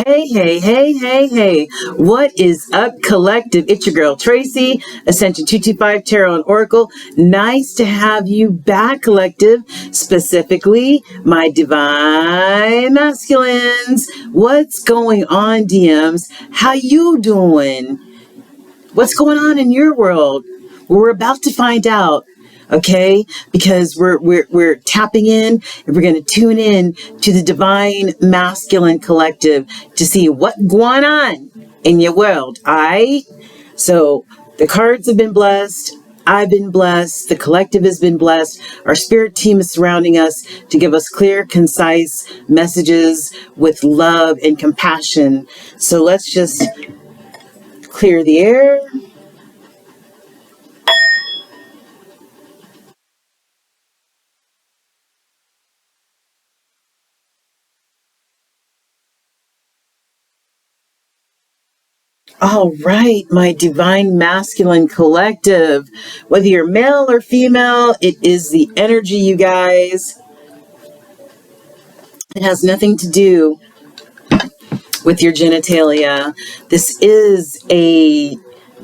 Hey, hey, hey, hey, hey. What is up, collective? It's your girl, Tracy, Ascension 225 Tarot and Oracle. Nice to have you back, collective. Specifically, my divine masculines. What's going on, DMs? How you doing? What's going on in your world? We're about to find out. Okay, because we're tapping in and we're going to tune in to the divine masculine collective to see what's going on in your world. All right. So the cards have been blessed. I've been blessed. The collective has been blessed. Our spirit team is surrounding us to give us clear, concise messages with love and compassion. So let's just clear the air. All right, my divine masculine collective. Whether you're male or female, it is the energy, you guys. It has nothing to do with your genitalia. This is a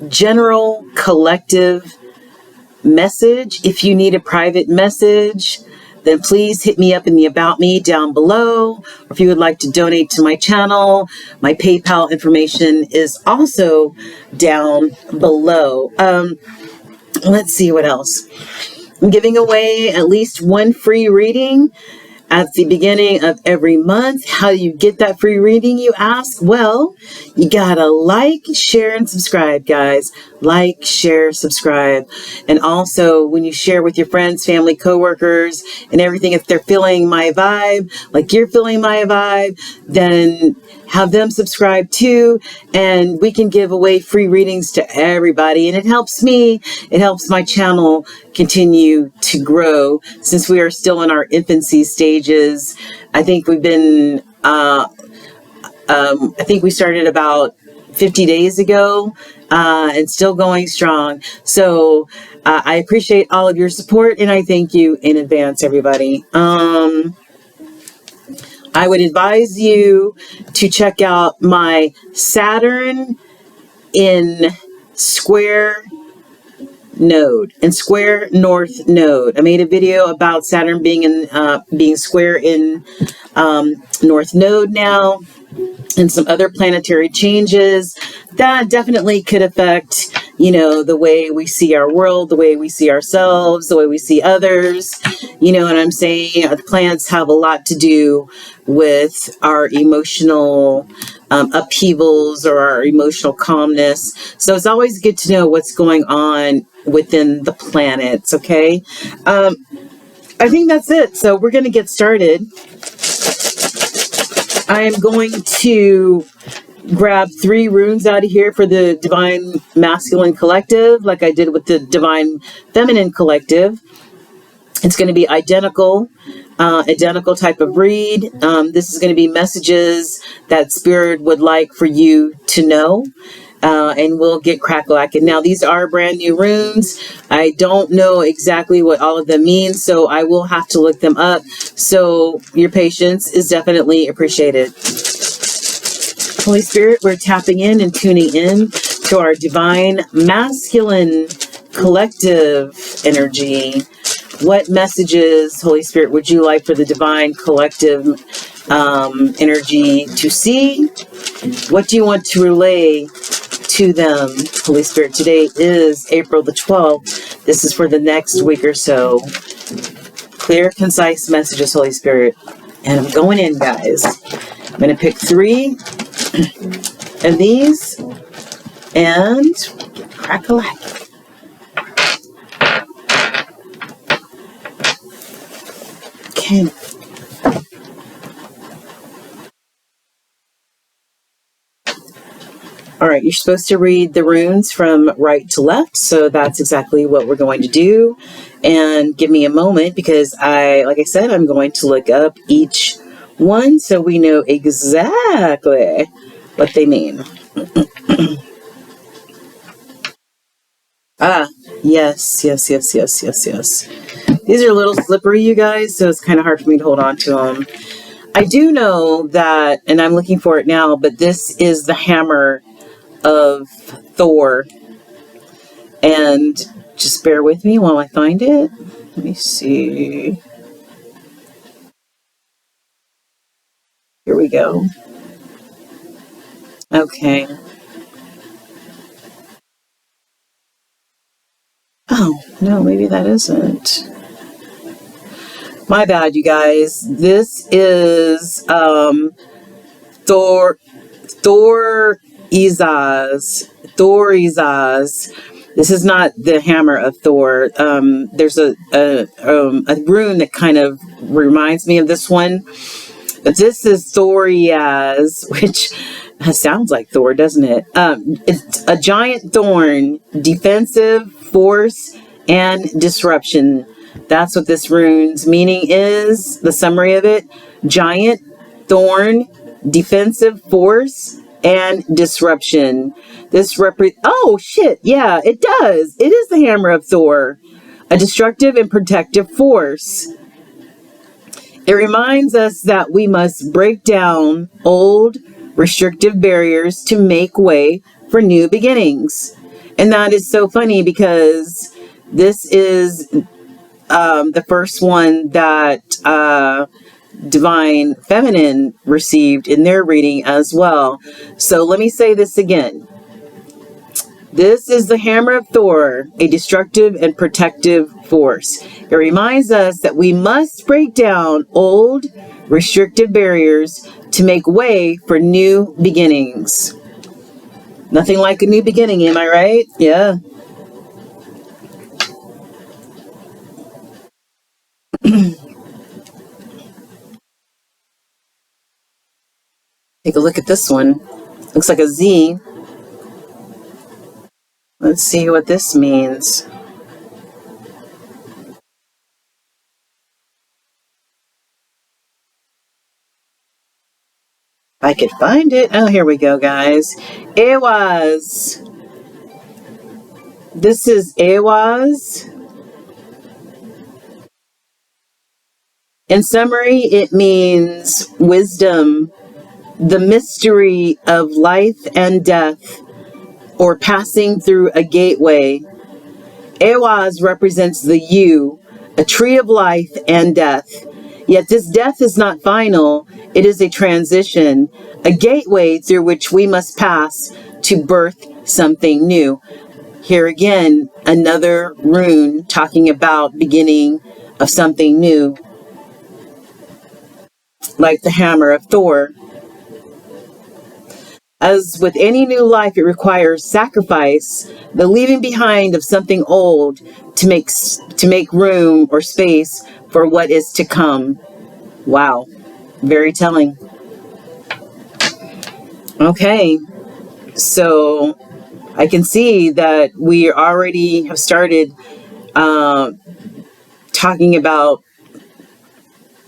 general collective message. If you need a private message, then please hit me up in the About Me down below. Or if you would like to donate to my channel, my PayPal information is also down below. Let's see what else. I'm giving away at least one free reading at the beginning of every month. How do you get that free reading, you ask? Well, you gotta like, share, and subscribe, guys. Like, share, subscribe. And also, when you share with your friends, family, coworkers, and everything, if they're feeling my vibe, like you're feeling my vibe, then have them subscribe too, and we can give away free readings to everybody. And it helps me, it helps my channel continue to grow since we are still in our infancy stages. I think we've been, I think we started about 50 days ago and still going strong. So I appreciate all of your support and I thank you in advance, everybody. I would advise you to check out my Saturn in Square Node and Square North Node. I made a video about Saturn being square in North Node now, and some other planetary changes that definitely could affect, you know, the way we see our world, the way we see ourselves, the way we see others. You know what I'm saying? The planets have a lot to do with our emotional upheavals or our emotional calmness. So it's always good to know what's going on within the planets, okay? I think that's it. So we're going to get started. I am going to grab 3 runes out of here for the Divine Masculine Collective, like I did with the Divine Feminine Collective. It's going to be identical type of read. This is going to be messages that Spirit would like for you to know. And we'll get crack-lacking. Now, these are brand new runes. I don't know exactly what all of them mean, so I will have to look them up. So your patience is definitely appreciated. Holy Spirit, we're tapping in and tuning in to our divine masculine collective energy. What messages, Holy Spirit, would you like for the divine collective energy to see? What do you want to relay to them, Holy Spirit? Today is April the 12th. This is for the next week or so. Clear, concise messages, Holy Spirit. And I'm going in, guys. I'm going to pick 3 of these and crack-a-lack. Okay. All right, you're supposed to read the runes from right to left, so that's exactly what we're going to do. And give me a moment because like I said, I'm going to look up each one so we know exactly what they mean. Yes. These are a little slippery, you guys, so it's kind of hard for me to hold on to them. I do know that, and I'm looking for it now, but this is the hammer of Thor. And just bear with me while I find it. Let me see. Here we go. Okay. Oh, no, maybe that isn't. My bad, you guys. This is Thor Izaz. This is not the hammer of Thor. There's a rune that kind of reminds me of this one. But this is Thoriaz, which sounds like Thor, doesn't it? It's a giant thorn, defensive, force, and disruption. That's what this rune's meaning is. The summary of it: giant thorn, defensive force, and disruption. Oh shit, yeah, it does. It is the hammer of Thor, a destructive and protective force. It reminds us that we must break down old restrictive barriers to make way for new beginnings. And that is so funny because this is the first one that Divine Feminine received in their reading as well. So let me say this again. This is the hammer of Thor, a destructive and protective force. It reminds us that we must break down old, restrictive barriers to make way for new beginnings. Nothing like a new beginning, am I right? Yeah. Take a look at this one. Looks like a Z. Let's see what this means. If I could find it. Oh, here we go, guys. Ehwaz. This is Ehwaz. In summary, it means wisdom, the mystery of life and death, or passing through a gateway. Ehwaz represents the U, a tree of life and death. Yet this death is not final. It is a transition, a gateway through which we must pass to birth something new. Here again, another rune talking about beginning of something new, like the hammer of Thor. As with any new life, it requires sacrifice, the leaving behind of something old to make room or space for what is to come. Wow, very telling. Okay, so I can see that we already have started talking about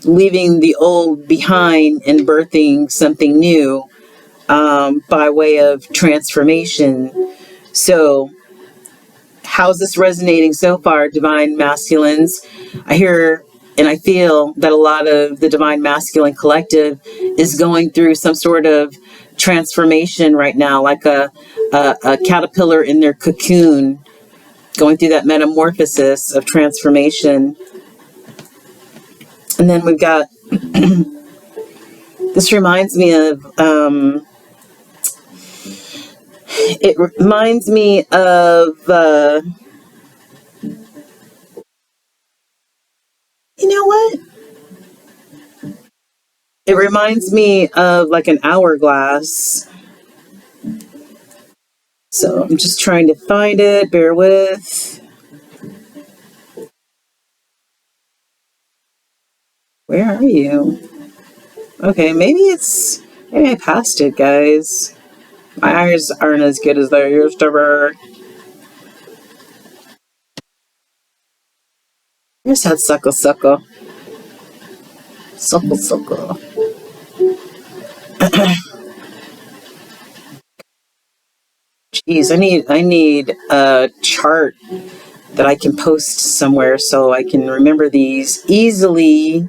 leaving the old behind and birthing something new. By way of transformation. So, how's this resonating so far, Divine Masculines? I hear and I feel that a lot of the Divine Masculine collective is going through some sort of transformation right now, like a caterpillar in their cocoon, going through that metamorphosis of transformation. And then we've got, this reminds me of, it reminds me of, you know what? It reminds me of like an hourglass. So I'm just trying to find it. Bear with. Where are you? Okay, maybe I passed it, guys. My eyes aren't as good as they used to be. Here's that suckle. Suckle. Jeez, I need a chart that I can post somewhere so I can remember these easily.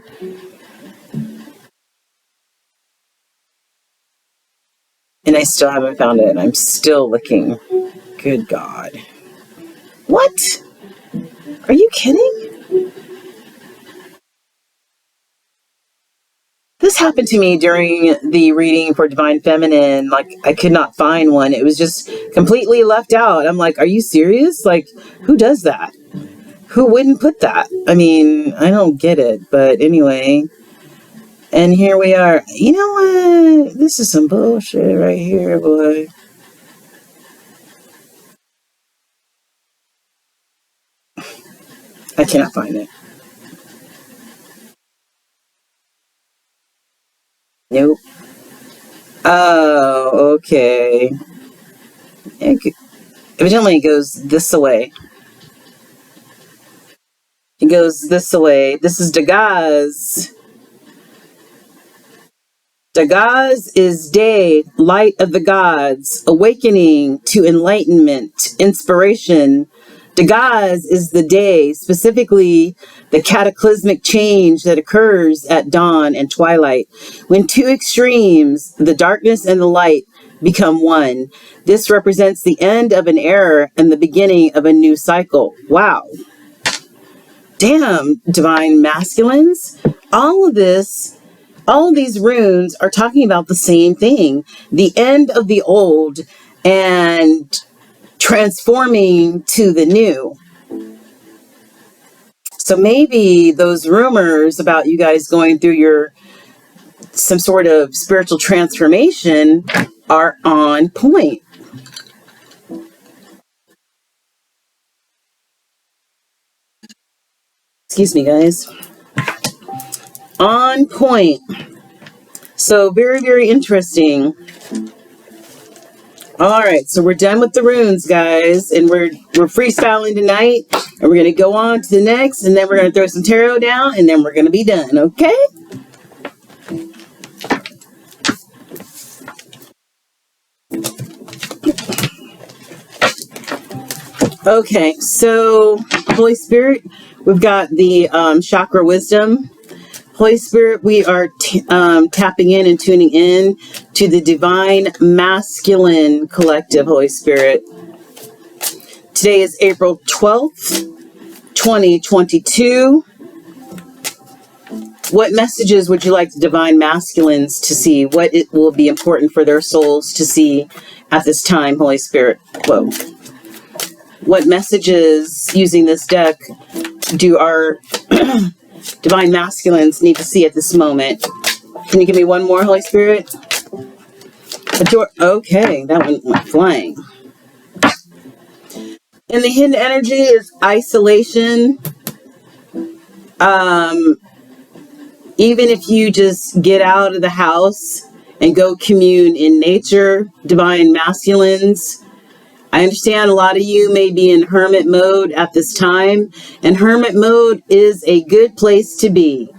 And I still haven't found it. I'm still looking. Good God. What? Are you kidding? This happened to me during the reading for Divine Feminine. Like, I could not find one. It was just completely left out. I'm like, are you serious? Like, who does that? Who wouldn't put that? I mean, I don't get it. But anyway. And here we are. You know what? This is some bullshit right here, boy. I cannot find it. Nope. Oh, okay. Evidently it goes this way. It goes this way. This is Degas. Degas is day, light of the gods, awakening to enlightenment, inspiration. Degas is the day, specifically the cataclysmic change that occurs at dawn and twilight, when two extremes, the darkness and the light, become one. This represents the end of an era and the beginning of a new cycle. Wow. Damn, divine masculines. All of these runes are talking about the same thing, the end of the old and transforming to the new. So maybe those rumors about you guys going through some sort of spiritual transformation are on point. Excuse me, guys. On point. So very, very interesting. All right, so we're done with the runes, guys, and we're freestyling tonight, and we're gonna go on to the next, and then we're gonna throw some tarot down, and then we're gonna be done. Okay? Okay, so Holy Spirit, we've got the chakra wisdom. Holy Spirit, we are tapping in and tuning in to the divine masculine collective, Holy Spirit. Today is April 12th, 2022. What messages would you like the divine masculines to see? What it will be important for their souls to see at this time, Holy Spirit? Whoa. What messages, using this deck, do our divine masculines need to see at this moment? Can you give me one more, Holy Spirit? Okay, that one went flying. And the hidden energy is isolation. Even if you just get out of the house and go commune in nature, divine masculines, I understand a lot of you may be in hermit mode at this time, and hermit mode is a good place to be.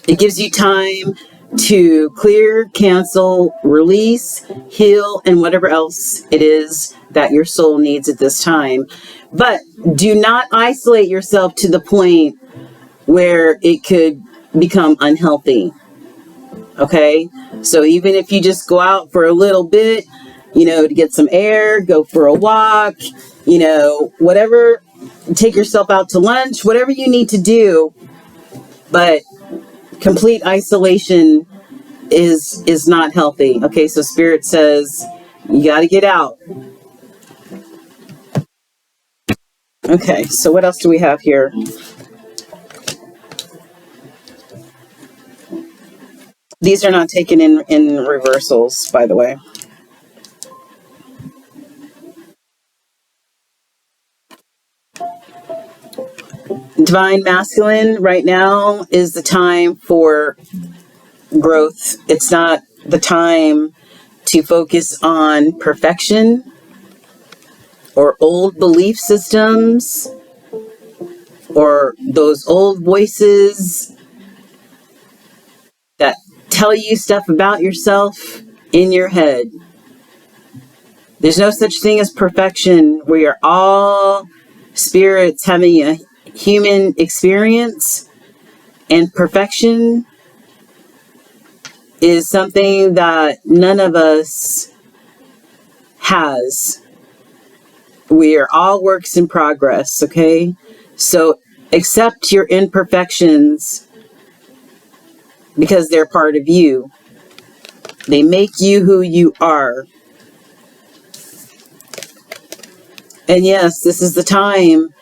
It gives you time to clear, cancel, release, heal, and whatever else it is that your soul needs at this time. But do not isolate yourself to the point where it could become unhealthy. Okay? So even if you just go out for a little bit, to get some air, go for a walk, whatever, take yourself out to lunch, whatever you need to do. But complete isolation is not healthy. Okay, so Spirit says you got to get out. Okay, so what else do we have here? These are not taken in reversals, by the way. Divine masculine, right now is the time for growth. It's not the time to focus on perfection or old belief systems or those old voices that tell you stuff about yourself in your head. There's no such thing as perfection. We are all spirits having a human experience, and perfection is something that none of us has. We are all works in progress, okay? So accept your imperfections because they're part of you. They make you who you are. And yes, this is the time.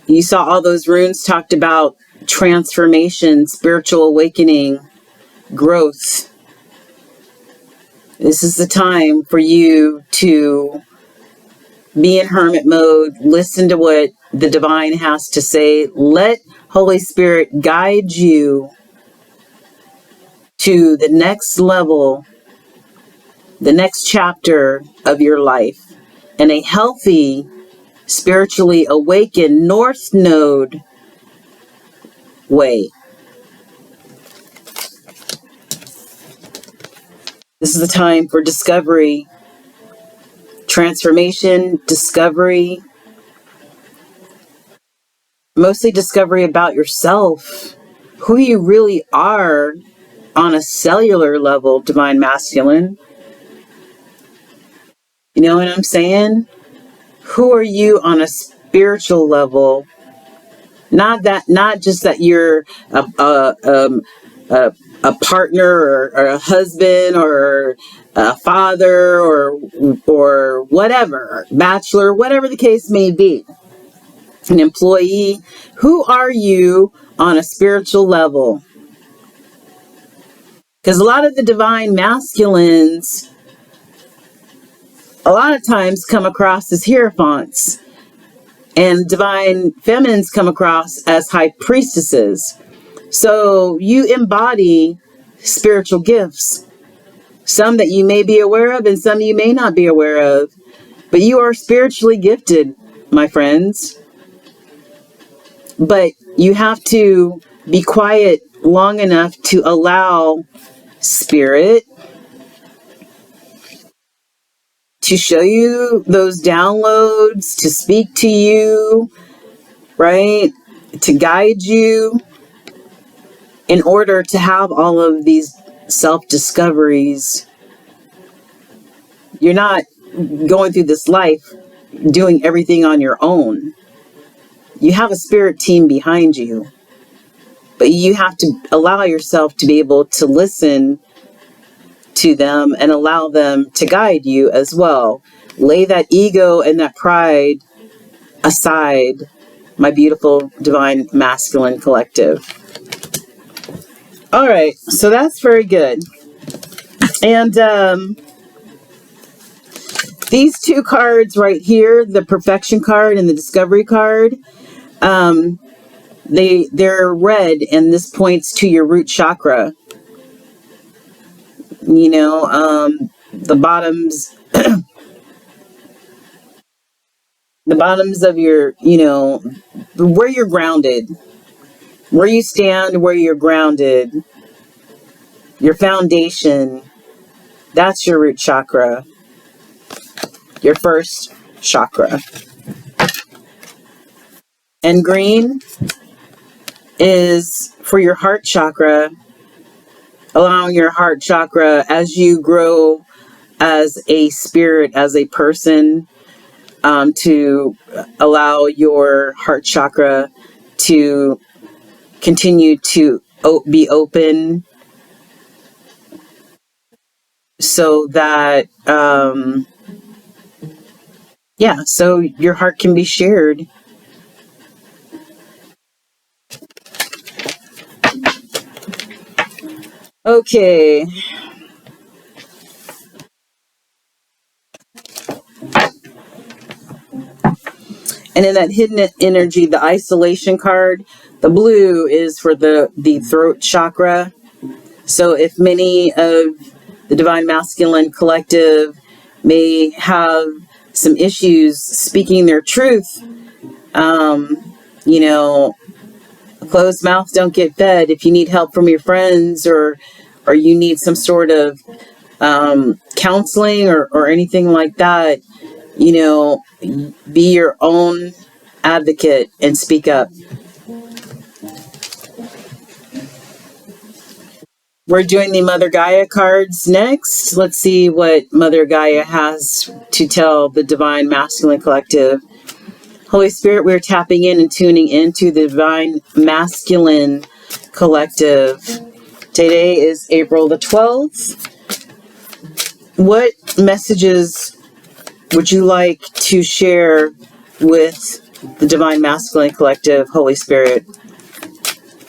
You saw all those runes talked about transformation, spiritual awakening, growth. This is the time for you to be in hermit mode, listen to what the divine has to say. Let Holy Spirit guide you to the next level, the next chapter of your life in a healthy, spiritually awakened North Node way. This is the time for discovery, transformation, discovery, mostly discovery about yourself, who you really are on a cellular level, divine masculine. You know what I'm saying? Who are you on a spiritual level? Not just that you're a partner or a husband or a father or whatever, bachelor, whatever the case may be, an employee. Who are you on a spiritual level? Because a lot of the divine masculines, a lot of times come across as hierophants, and divine feminines come across as high priestesses. So you embody spiritual gifts, some that you may be aware of and some you may not be aware of, but you are spiritually gifted, my friends. But you have to be quiet long enough to allow spirit to show you those downloads, to speak to you, right? To guide you in order to have all of these self-discoveries. You're not going through this life doing everything on your own. You have a spirit team behind you, but you have to allow yourself to be able to listen to them and allow them to guide you as well. Lay that ego and that pride aside, my beautiful divine masculine collective. All right, so that's very good. And these two cards right here, the perfection card and the discovery card, they're red, and this points to your root chakra. You know, the bottoms the bottoms of your, you know, where you're grounded, where you stand, where you're grounded, your foundation, that's your root chakra, your first chakra. And green is for your heart chakra, allowing your heart chakra as you grow as a spirit, as a person, to allow your heart chakra to continue to be open so that, so your heart can be shared. Okay. And in that hidden energy, the isolation card, the blue is for the throat chakra. So if many of the divine masculine collective may have some issues speaking their truth, you know, closed mouths don't get fed. If you need help from your friends or you need some sort of counseling or anything like that, you know, be your own advocate and speak up. We're doing the Mother Gaia cards next. Let's see what Mother Gaia has to tell the Divine Masculine Collective. Holy Spirit, we're tapping in and tuning into the Divine Masculine Collective. Today is April the 12th. What messages would you like to share with the Divine Masculine Collective, Holy Spirit?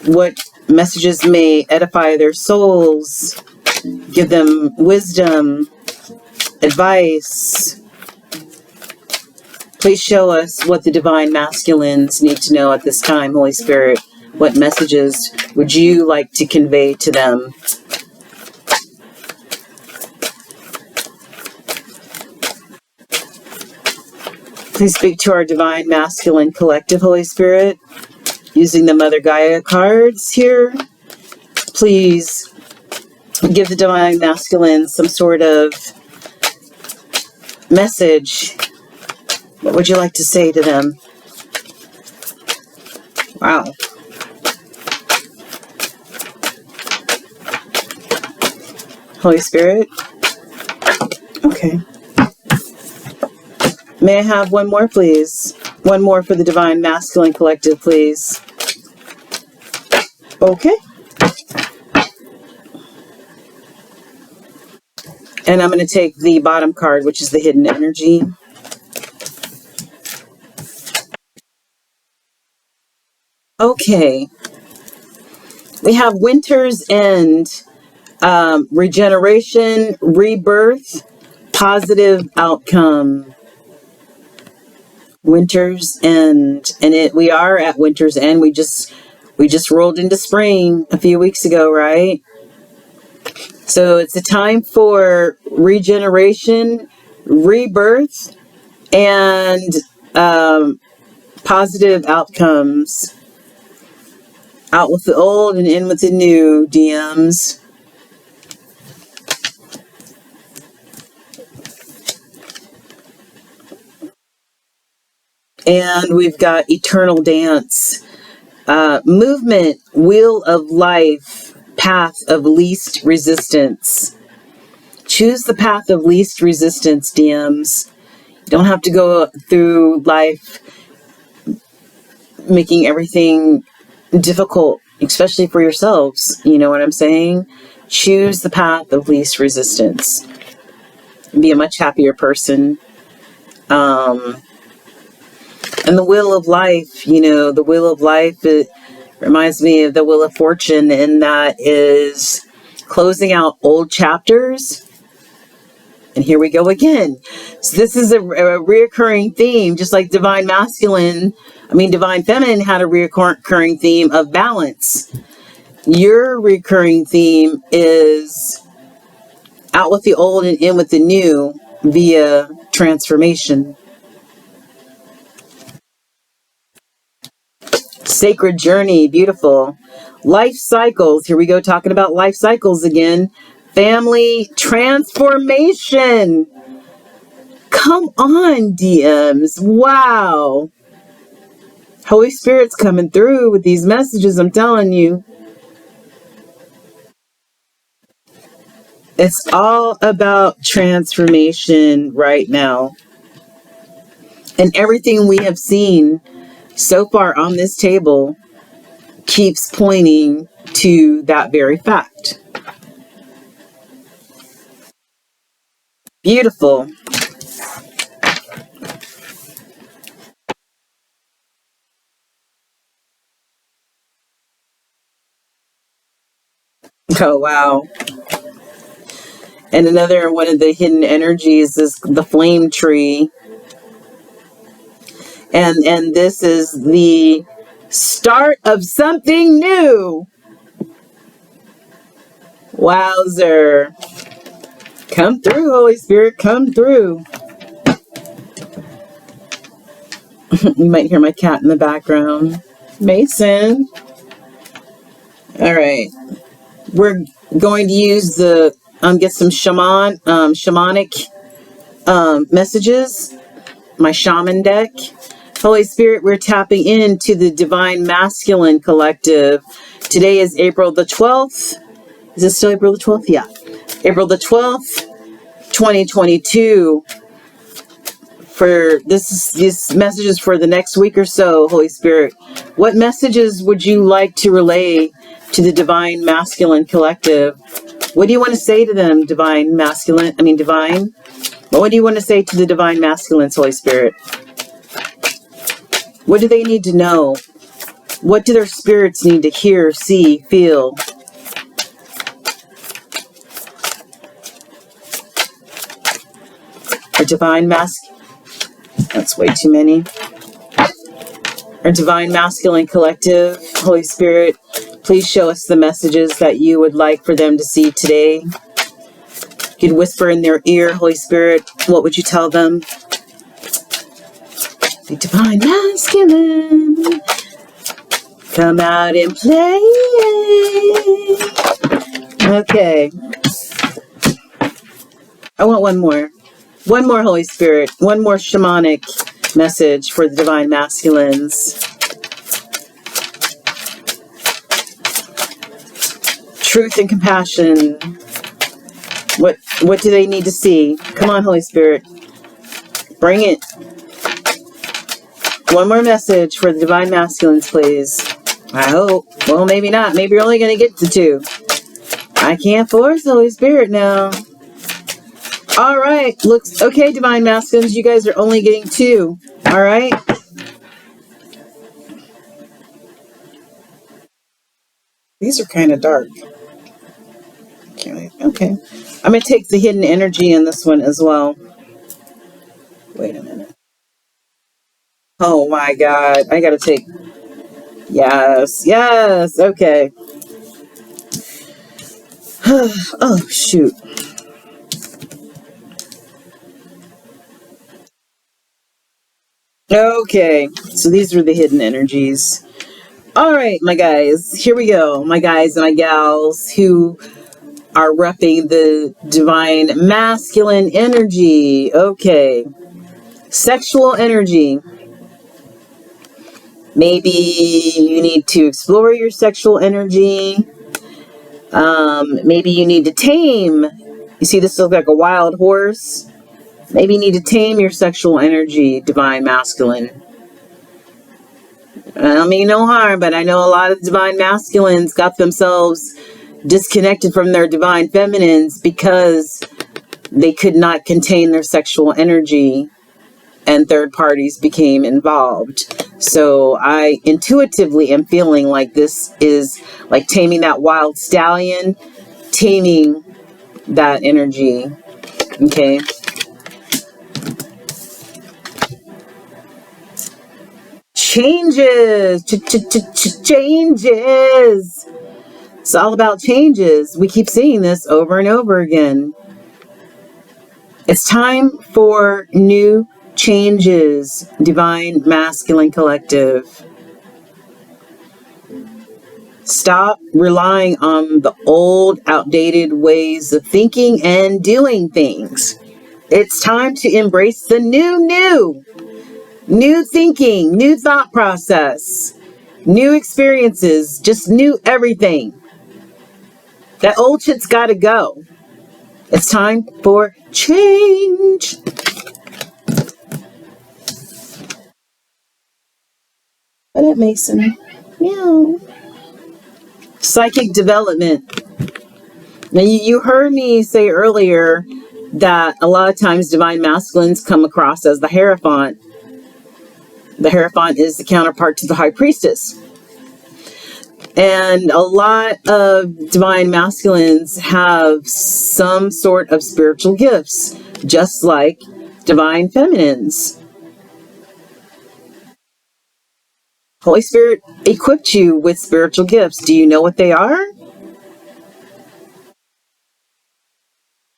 What messages may edify their souls, give them wisdom, advice? Please show us what the Divine Masculines need to know at this time, Holy Spirit. What messages would you like to convey to them? Please speak to our Divine Masculine Collective, Holy Spirit, using the Mother Gaia cards here. Please give the Divine Masculine some sort of message. What would you like to say to them? Wow. Holy Spirit? Okay. May I have one more, please? One more for the Divine Masculine Collective, please. Okay. And I'm going to take the bottom card, which is the Hidden Energy. Okay. We have Winter's End, regeneration, rebirth, positive outcome. Winter's End, and we are at Winter's End. We just rolled into spring a few weeks ago, right? So it's a time for regeneration, rebirth, and positive outcomes. Out with the old and in with the new, DMs. And we've got Eternal Dance. Movement, Wheel of Life, Path of Least Resistance. Choose the path of least resistance, DMs. You don't have to go through life making everything difficult, especially for yourselves. You know what I'm saying? Choose the path of least resistance. Be a much happier person. And the Wheel of Life, the Wheel of Life, it reminds me of the Wheel of Fortune, and that is closing out old chapters. And here we go again. So this is a reoccurring theme, just like Divine Feminine had a reoccurring theme of balance. Your recurring theme is out with the old and in with the new via transformation. Sacred journey, beautiful. Life cycles, here we go, talking about life cycles again. Family transformation. Come on, DMs. Wow. Holy Spirit's coming through with these messages, I'm telling you. It's all about transformation right now. And everything we have seen so far on this table keeps pointing to that very fact. Beautiful. Oh, wow. And another one of the hidden energies is the flame tree. And this is the start of something new. Wowzer. Come through, Holy Spirit, come through. You might hear my cat in the background. Mason. All right. We're going to use get some shamanic messages. My shaman deck. Holy Spirit, we're tapping into the Divine Masculine Collective. Today is April the 12th, Is it still April the 12th? Yeah. April the 12th, 2022. For these messages for the next week or so, Holy Spirit. What messages would you like to relay to the Divine Masculine Collective? What do you want to say to them, divine? What do you want to say to the Divine Masculines, Holy Spirit? What do they need to know? What do their spirits need to hear, see, feel? Our Divine That's way too many. Our Divine Masculine Collective, Holy Spirit, please show us the messages that you would like for them to see today. You could whisper in their ear, Holy Spirit, what would you tell them? The Divine Masculine, come out and play. Okay. I want one more. One more, Holy Spirit. One more shamanic message for the Divine Masculines. Truth and compassion. What do they need to see? Come on, Holy Spirit. Bring it. One more message for the Divine Masculines, please. I hope. Well, maybe not. Maybe you're only going to get to 2. I can't force the Holy Spirit now. All right. Looks okay, Divine Masculines. You guys are only getting 2. All right. These are kind of dark. Okay. I'm going to take the hidden energy in this one as well. Wait a minute. Oh my God. I got to take... Yes. Okay. Oh, shoot. Okay. So these are the hidden energies. All right, my guys. Here we go. My guys and my gals who are repping the Divine Masculine energy. Okay. Sexual energy. Maybe you need to explore your sexual energy. Maybe you need to tame. You see this looks like a wild horse. Maybe you need to tame your sexual energy, Divine Masculine. I don't mean no harm, but I know a lot of Divine Masculines got themselves disconnected from their Divine Feminines because they could not contain their sexual energy and third parties became involved. So I intuitively am feeling like this is like taming that wild stallion, taming that energy. Okay. Changes. Changes. It's all about changes. We keep seeing this over and over again. It's time for new changes, Divine Masculine Collective. Stop relying on the old, outdated ways of thinking and doing things. It's time to embrace the new thinking, new thought process, new experiences, just new everything. That old shit's got to go. It's time for change. What up, Mason? Meow. Psychic development. Now, you heard me say earlier that a lot of times Divine Masculines come across as the Hierophant. The Hierophant is the counterpart to the High Priestess. And a lot of Divine Masculines have some sort of spiritual gifts, just like Divine Feminines. Holy Spirit equipped you with spiritual gifts. Do you know what they are?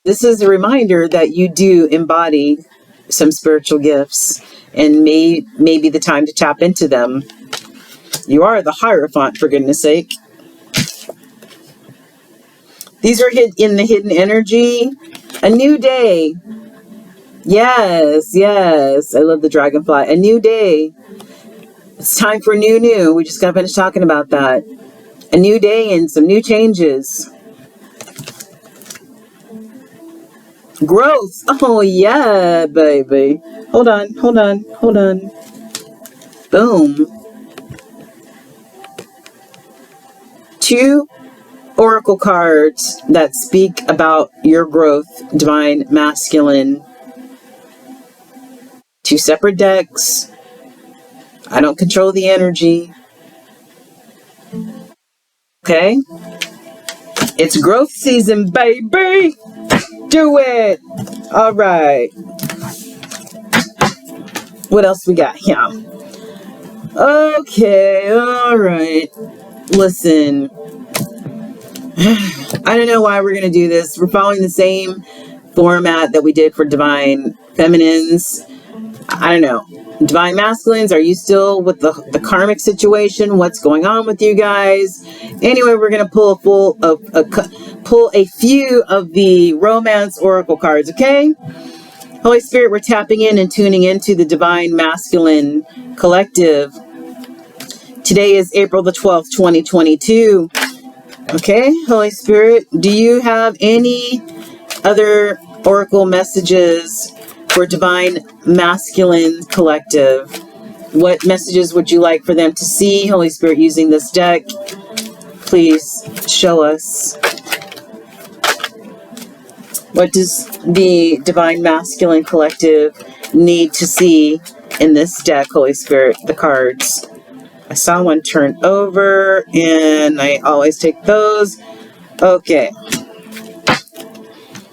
This is a reminder that you do embody some spiritual gifts, and may be the time to tap into them. You are the Hierophant, for goodness sake. These are in the hidden energy. A new day. Yes. I love the dragonfly. A new day. It's time for new. We just got finished talking about that. A new day and some new changes. Growth. Oh, yeah, baby. Hold on, hold on, hold on. Boom. 2 oracle cards that speak about your growth, divine masculine. 2 separate decks. I don't control the energy. Okay? It's growth season, baby! Do it! All right. What else we got here? Okay, all right. Listen. I don't know why we're going to do this. We're following the same format that we did for Divine Feminines. I don't know. Divine Masculines, are you still with the karmic situation? What's going on with you guys? Anyway, we're going to pull a few of the Romance Oracle cards, okay? Holy Spirit, we're tapping in and tuning into the Divine Masculine Collective. Today is April the 12th, 2022. Okay, Holy Spirit, do you have any other oracle messages for Divine Masculine Collective? What messages would you like for them to see, Holy Spirit, using this deck? Please show us. What does the Divine Masculine Collective need to see in this deck, Holy Spirit, the cards? I saw one turn over, and I always take those. Okay.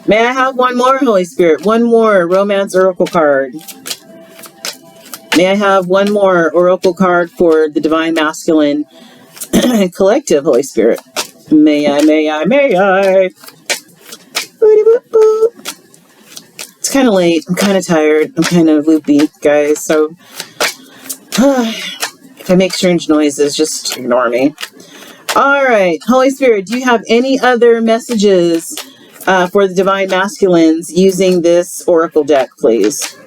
May I have one more, Holy Spirit? One more Romance Oracle card. May I have one more Oracle card for the Divine Masculine Collective, Holy Spirit? May I, may I, may I? It's kind of late. I'm kind of tired. I'm kind of loopy, guys. So, if I make strange noises, just ignore me. All right. Holy Spirit, do you have any other messages for the Divine Masculines using this Oracle deck, please?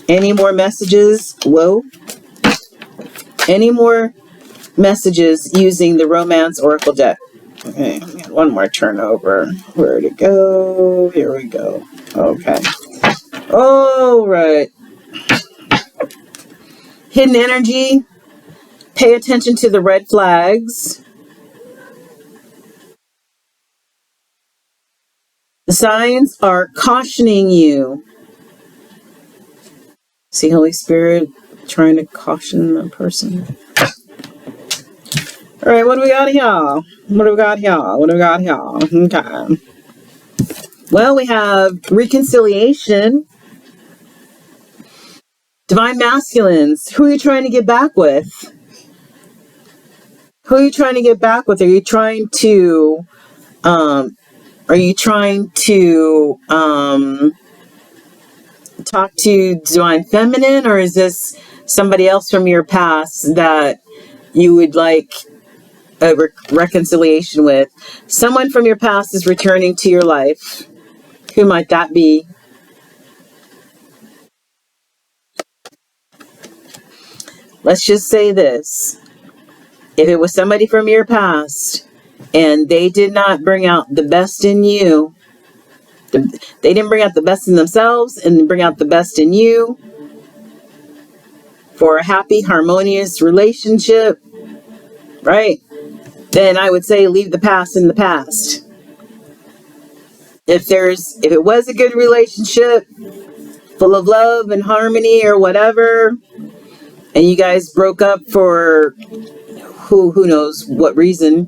Any more messages? Whoa. Any more messages using the Romance Oracle deck? Okay, one more turnover. Where'd it go? Here we go. Okay. All right. Hidden energy. Pay attention to the red flags. The signs are cautioning you. See, Holy Spirit trying to caution the person. All right, what do we got here? What do we got here? What do we got here? Okay. Well, we have reconciliation. Divine Masculines. Who are you trying to get back with? Who are you trying to get back with? Are you trying to talk to Divine Feminine, or is this somebody else from your past that you would like a reconciliation with? Someone from your past is returning to your life. Who might that be? Let's just say this. If it was somebody from your past and they did not bring out the best in you, they didn't bring out the best in themselves and bring out the best in you for a happy, harmonious relationship, right? Then I would say leave the past in the past. If it was a good relationship, full of love and harmony or whatever, and you guys broke up for who knows what reason.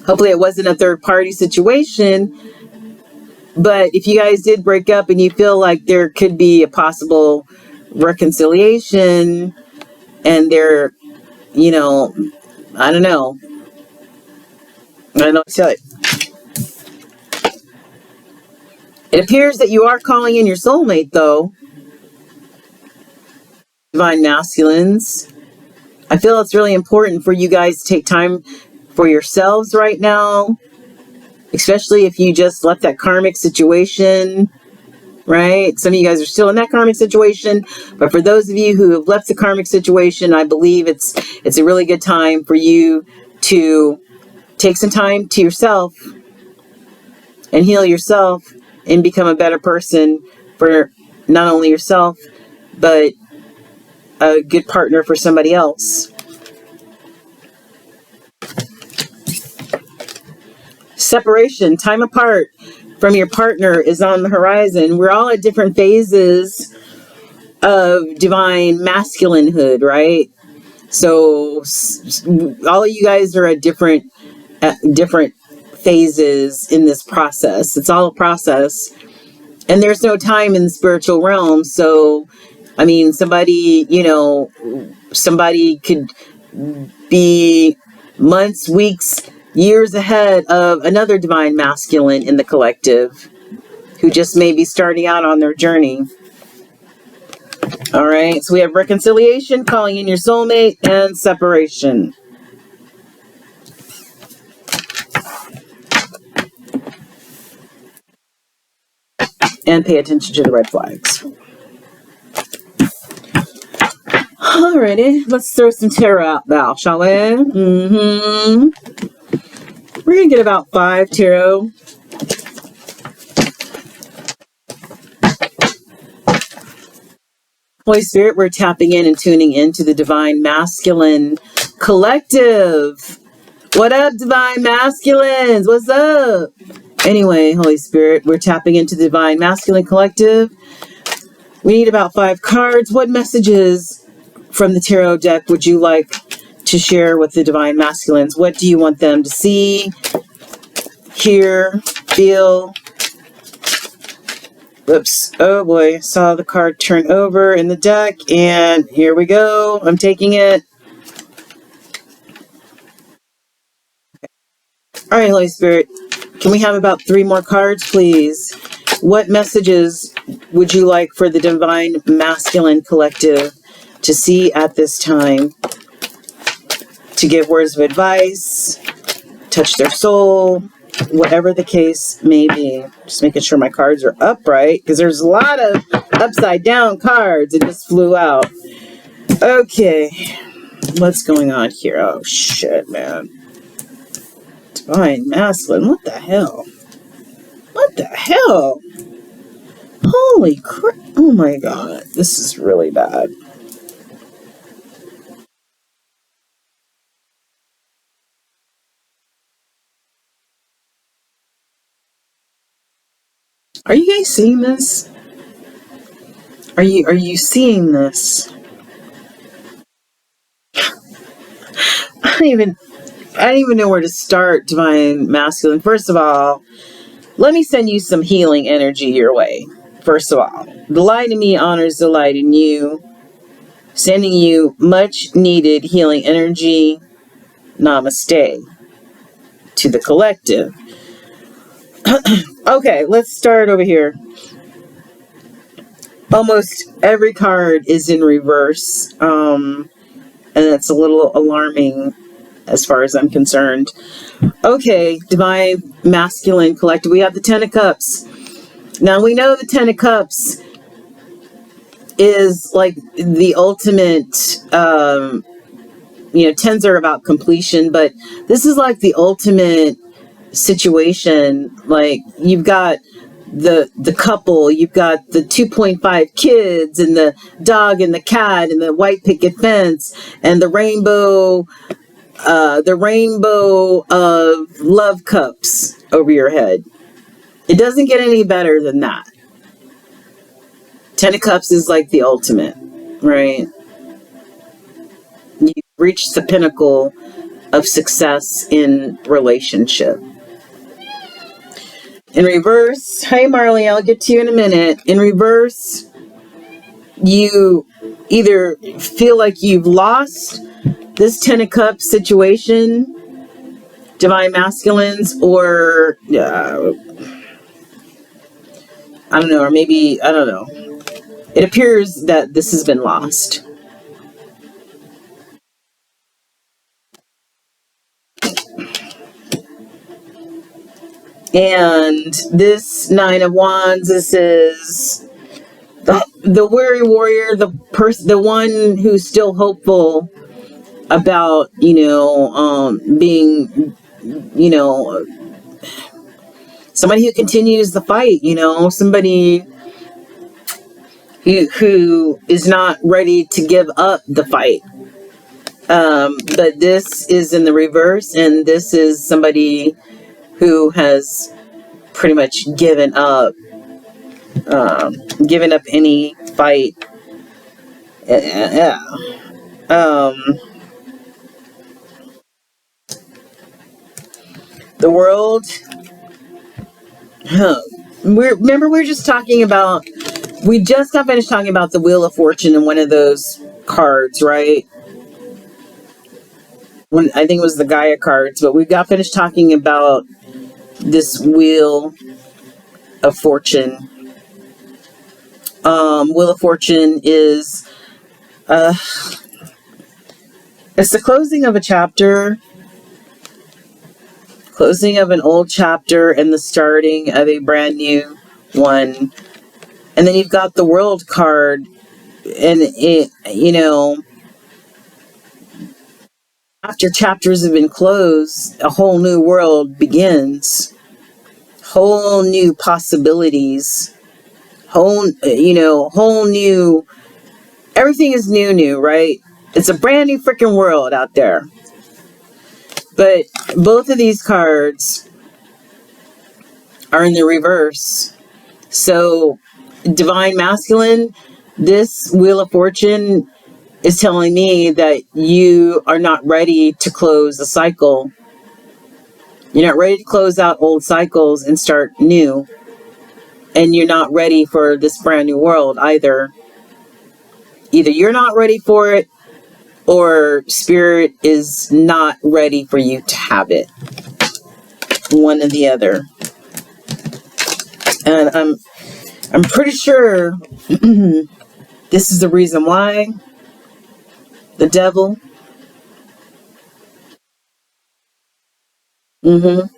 Hopefully it wasn't a third party situation. But if you guys did break up and you feel like there could be a possible reconciliation and there, I don't know. I don't know what to tell you. It appears that you are calling in your soulmate, though. Divine Masculines. I feel it's really important for you guys to take time for yourselves right now, especially if you just left that karmic situation, right? Some of you guys are still in that karmic situation, but for those of you who have left the karmic situation, I believe it's a really good time for you to take some time to yourself and heal yourself and become a better person for not only yourself, but a good partner for somebody else. Separation, time apart from your partner is on the horizon. We're all at different phases of divine masculinehood, right? So all of you guys are at different phases in this process. It's all a process, and there's no time in the spiritual realm. So, I mean, somebody could be months, weeks, years ahead of another divine masculine in the collective who just may be starting out on their journey. All right, so we have reconciliation, calling in your soulmate, and separation. And pay attention to the red flags. Alrighty, let's throw some tarot out, Val, shall we? We're going to get about 5 tarot. Holy Spirit, we're tapping in and tuning into the Divine Masculine Collective. What up, Divine Masculines? What's up? Anyway, Holy Spirit, we're tapping into the Divine Masculine Collective. We need about 5 cards. What messages from the tarot deck would you like to share with the Divine Masculines? What do you want them to see, hear, feel? Whoops. Oh boy. I saw the card turn over in the deck, and here we go. I'm taking it. All right, Holy Spirit. Can we have about 3 more cards, please? What messages would you like for the Divine Masculine Collective to see at this time? To give words of advice, touch their soul, whatever the case may be. Just making sure my cards are upright, because there's a lot of upside down cards. It just flew out. Okay. What's going on here? Oh, shit, man. Divine Masculine. What the hell? What the hell? Holy crap. Oh, my God. This is really bad. Are you guys seeing this? Are you seeing this? I don't even know where to start, Divine Masculine. First of all, let me send you some healing energy your way. First of all, the light in me honors the light in you, sending you much needed healing energy. Namaste to the collective. Okay, let's start over here. Almost every card is in reverse, and that's a little alarming as far as I'm concerned. Okay, Divine Masculine Collective. We have the 10 of Cups. Now, we know the 10 of Cups is like the ultimate, tens are about completion, but this is like the ultimate situation. Like, you've got the couple, you've got the 2.5 kids, and the dog and the cat and the white picket fence and the rainbow of love cups over your head. It doesn't get any better than that. 10 of Cups is like the ultimate, right? You reach the pinnacle of success in relationship. In reverse, hi Marley, I'll get to you in a minute. In reverse, you either feel like you've lost this 10 of Cups situation, Divine Masculines, or I don't know, or maybe, I don't know. It appears that this has been lost. And this 9 of Wands, this is the weary warrior, the one who's still hopeful about, being, somebody who continues the fight, somebody who is not ready to give up the fight. But this is in the reverse, and this is somebody who has pretty much given up any fight. Yeah. The world. Remember, we were just talking about. We just got finished talking about the Wheel of Fortune in one of those cards, right? When I think it was the Gaia cards, but we got finished talking about this Wheel of Fortune. Wheel of Fortune is it's the closing of a chapter, closing of an old chapter, and the starting of a brand new one. And then you've got the World card, and it, after chapters have been closed, a whole new world begins. Whole new possibilities. Whole new, everything is new, right? It's a brand new freaking world out there. But both of these cards are in the reverse. So, Divine Masculine, this Wheel of Fortune is telling me that you are not ready to close a cycle. You're not ready to close out old cycles and start new. And you're not ready for this brand new world either. Either you're not ready for it, or Spirit is not ready for you to have it. One or the other. And I'm pretty sure this is the reason why the devil. The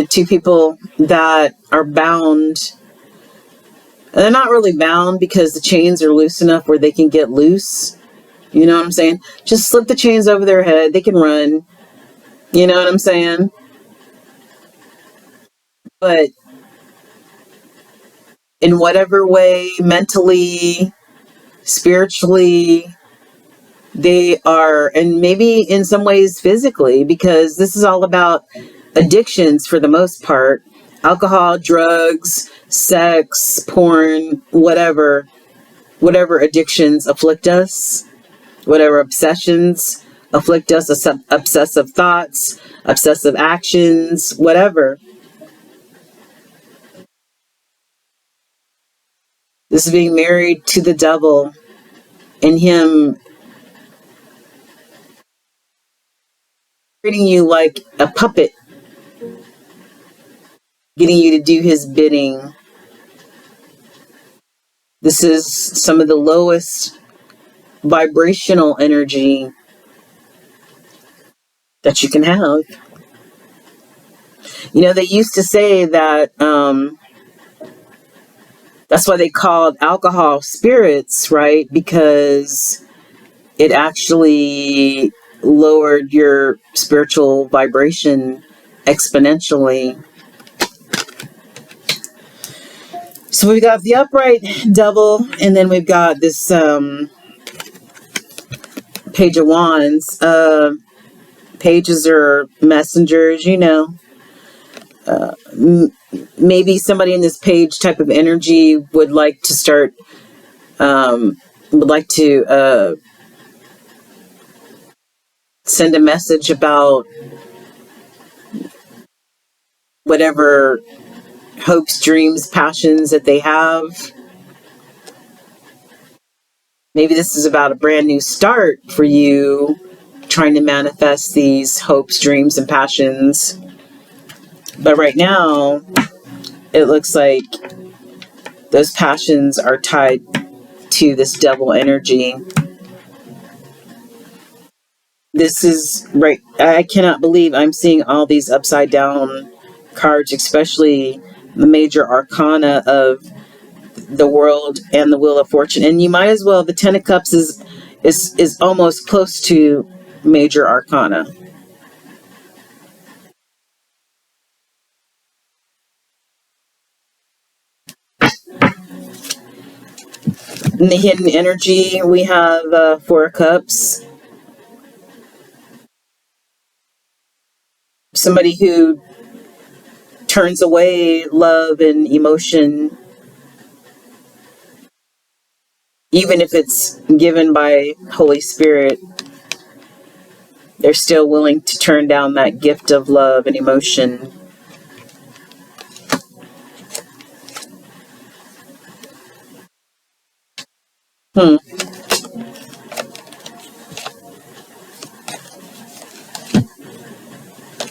two people that are bound, they're not really bound because the chains are loose enough where they can get loose. You know what I'm saying? Just slip the chains over their head. They can run. You know what I'm saying? But in whatever way, mentally, spiritually, they are, and maybe in some ways physically, because this is all about addictions for the most part. Alcohol, drugs, sex, porn, whatever addictions afflict us, whatever obsessions afflict us, obsessive thoughts, obsessive actions, whatever. This is being married to the devil and him treating you like a puppet, getting you to do his bidding. This is some of the lowest vibrational energy that you can have. They used to say that that's why they called alcohol spirits, right? Because it actually lowered your spiritual vibration exponentially. So we've got the upright devil, and then we've got this Page of Wands. Pages are messengers, maybe somebody in this page type of energy would like to start, send a message about whatever hopes, dreams, passions that they have. Maybe this is about a brand new start for you, trying to manifest these hopes, dreams, and passions. But right now, it looks like those passions are tied to this devil energy. This is right. I cannot believe I'm seeing all these upside down cards, especially the major arcana of the World and the Wheel of Fortune. And you might as well, the Ten of Cups is almost close to major arcana. In the hidden energy, we have Four of Cups. Somebody who turns away love and emotion, even if it's given by Holy Spirit. They're still willing to turn down that gift of love and emotion.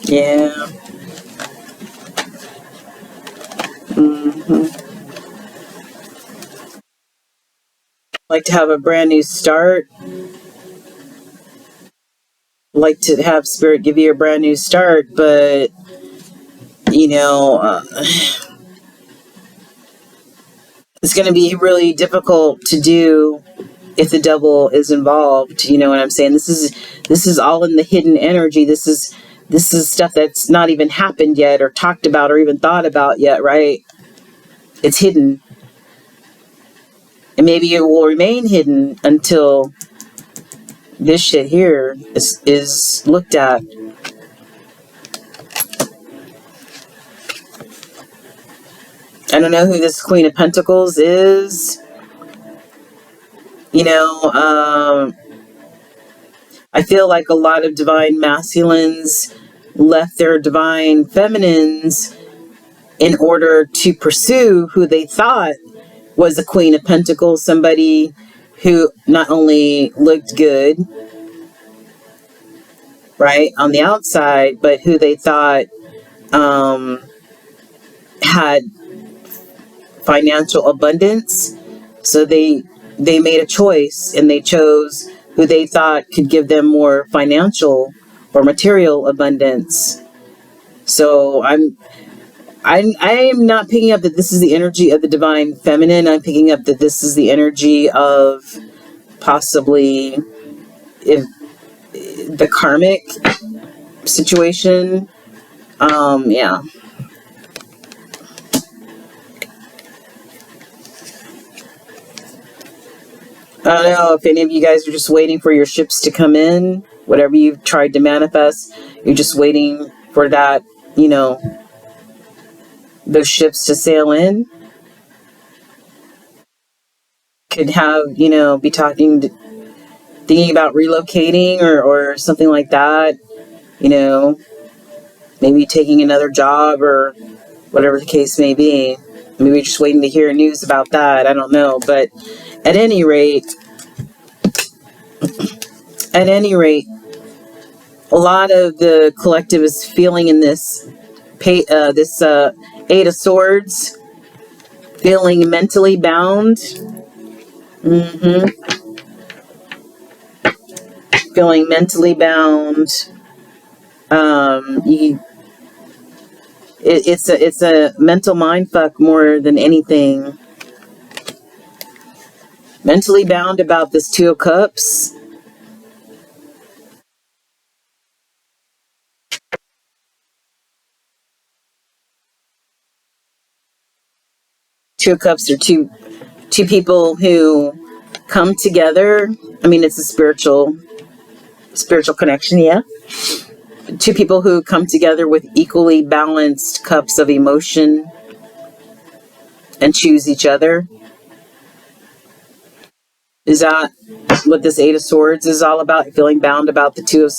Yeah. Like to have a brand new start. Like to have Spirit give you a brand new start, but it's going to be really difficult to do if the devil is involved. You know what I'm saying? This is all in the hidden energy. This is stuff that's not even happened yet, or talked about, or even thought about yet, right? It's hidden. And maybe it will remain hidden until this shit here is looked at. I don't know who this Queen of Pentacles is. I feel like a lot of divine masculines left their divine feminines in order to pursue who they thought was a Queen of Pentacles, somebody who not only looked good, right, on the outside, but who they thought had financial abundance. So they made a choice, and they chose who they thought could give them more financial or material abundance. So I'm not picking up that this is the energy of the divine feminine. I'm picking up that this is the energy of possibly if the karmic situation. Yeah. I don't know if any of you guys are just waiting for your ships to come in. Whatever you've tried to manifest, you're just waiting for that, those ships to sail in. Could have, be thinking about relocating or something like that. Maybe taking another job or whatever the case may be. Maybe just waiting to hear news about that. I don't know. But at any rate, a lot of the collective is feeling in this Eight of Swords, feeling mentally bound. Feeling mentally bound. It's a mental mind fuck more than anything. Mentally bound about this Two of Cups. Two of Cups are two people who come together. I mean, it's a spiritual connection, yeah. Two people who come together with equally balanced cups of emotion and choose each other. Is that what this Eight of Swords is all about? Feeling bound about the Two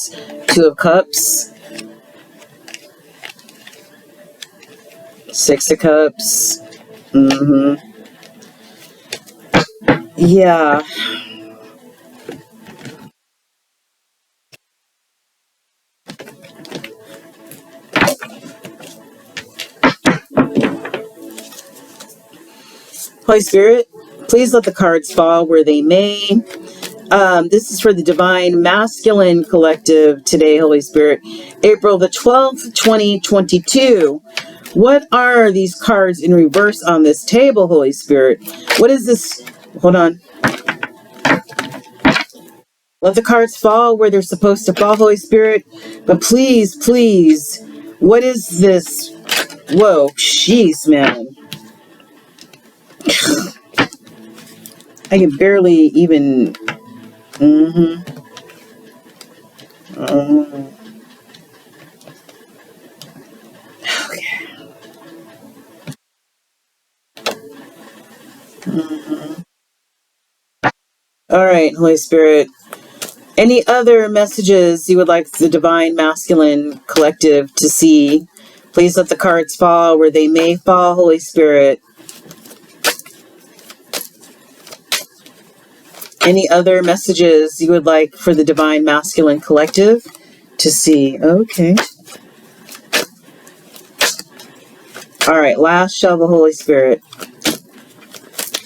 of Cups. Six of Cups. Yeah. Holy Spirit, please let the cards fall where they may. This is for the Divine Masculine Collective today, Holy Spirit. April the 12th, 2022. What are these cards in reverse on this table, Holy Spirit? What is this? Hold on. Let the cards fall where they're supposed to fall, Holy Spirit. But please, please, what is this? Whoa, jeez, man. I can barely even. Okay. All right, Holy Spirit. Any other messages you would like the Divine Masculine Collective to see? Please let the cards fall where they may fall, Holy Spirit. Any other messages you would like for the Divine Masculine Collective to see? Okay. All right, last shell of Holy Spirit.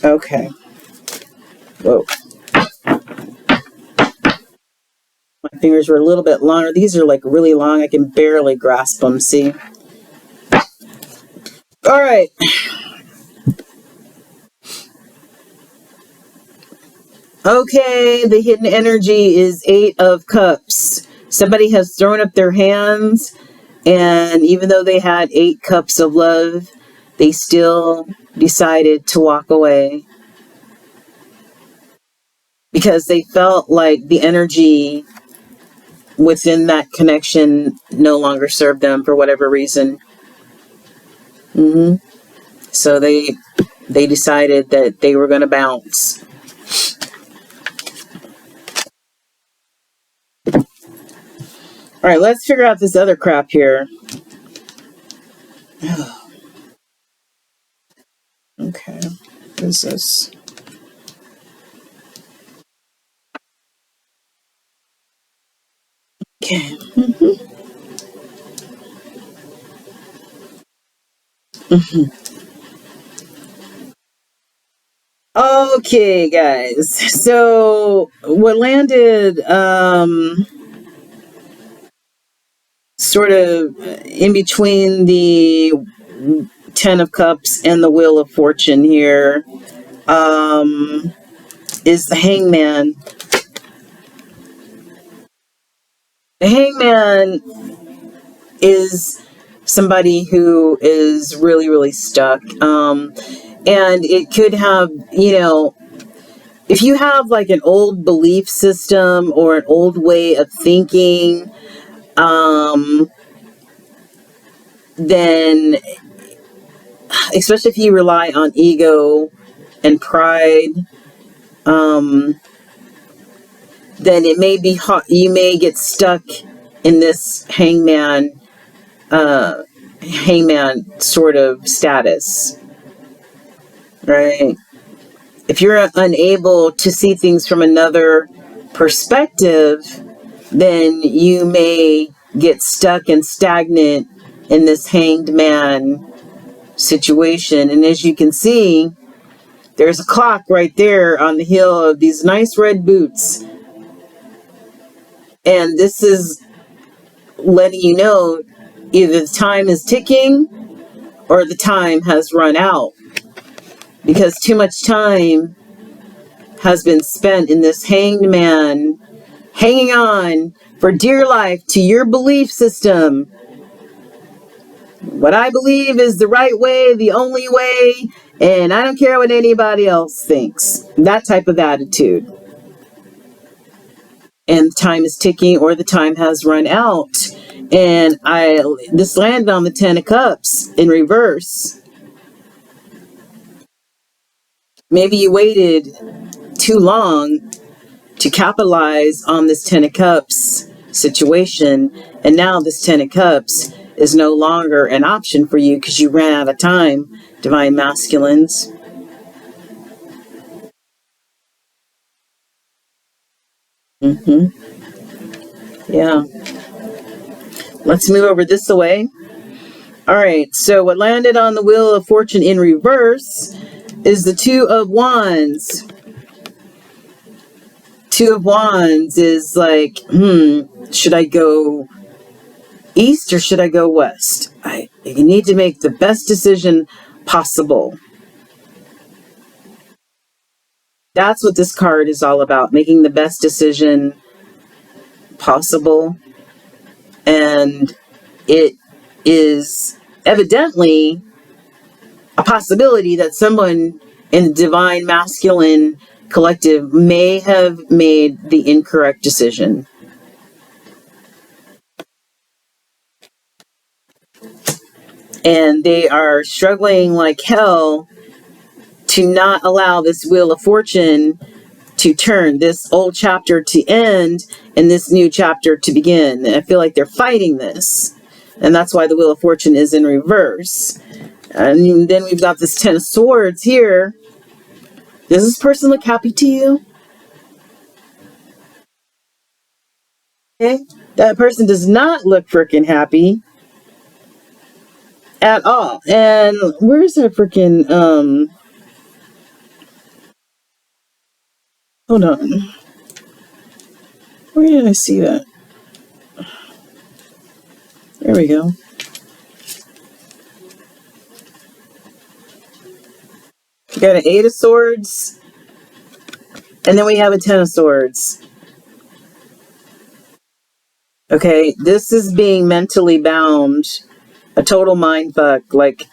Okay. Whoa. My fingers were a little bit longer. These are like really long. I can barely grasp them, see? All right. Okay, the hidden energy is 8 of Cups. Somebody has thrown up their hands, and even though they had 8 cups of love, they still decided to walk away because they felt like the energy within that connection no longer served them for whatever reason. So they decided that they were going to bounce. All right, let's figure out this other crap here. Okay, what is this? Okay. Okay, guys. So what landed sort of in between the 10 of Cups and the Wheel of Fortune here is the Hangman. The Hangman is somebody who is really, really stuck. And it could have, if you have like an old belief system or an old way of thinking, then, especially if you rely on ego and pride, then it may be hot. You may get stuck in this hangman sort of status, right? If you're unable to see things from another perspective, then you may get stuck and stagnant in this hanged man situation. And as you can see, there's a clock right there on the heel of these nice red boots. And this is letting you know either the time is ticking or the time has run out, because too much time has been spent in this hanged man, hanging on for dear life to your belief system. What I believe is the right way, the only way, and I don't care what anybody else thinks. That type of attitude. And time is ticking or the time has run out. And this landed on the 10 of Cups in reverse. Maybe you waited too long to capitalize on this 10 of Cups situation, and now this 10 of Cups is no longer an option for you because you ran out of time, Divine Masculines. Yeah. Let's move over this way. All right, so what landed on the Wheel of Fortune in reverse is the 2 of Wands. 2 of Wands is like, should I go east or should I go west? You need to make the best decision possible. That's what this card is all about, making the best decision possible. And it is evidently a possibility that someone in the Divine Masculine collective may have made the incorrect decision. And they are struggling like hell to not allow this Wheel of Fortune to turn, this old chapter to end, and this new chapter to begin. And I feel like they're fighting this. And that's why the Wheel of Fortune is in reverse. And then we've got this Ten of Swords here. Does this person look happy to you? Okay. That person does not look freaking happy at all. And where's that freaking, hold on. Where did I see that? There we go. We got an Eight of Swords. And then we have a Ten of Swords. Okay, this is being mentally bound. A total mind fuck. Like,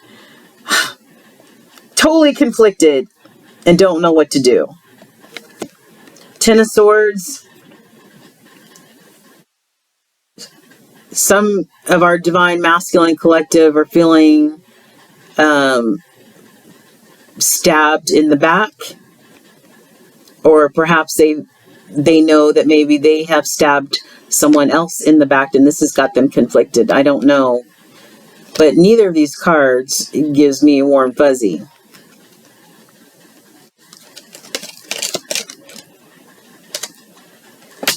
totally conflicted and don't know what to do. Ten of Swords. Some of our divine masculine collective are feeling stabbed in the back, or perhaps they know that maybe they have stabbed someone else in the back, and this has got them conflicted. I don't know, but neither of these cards gives me a warm fuzzy.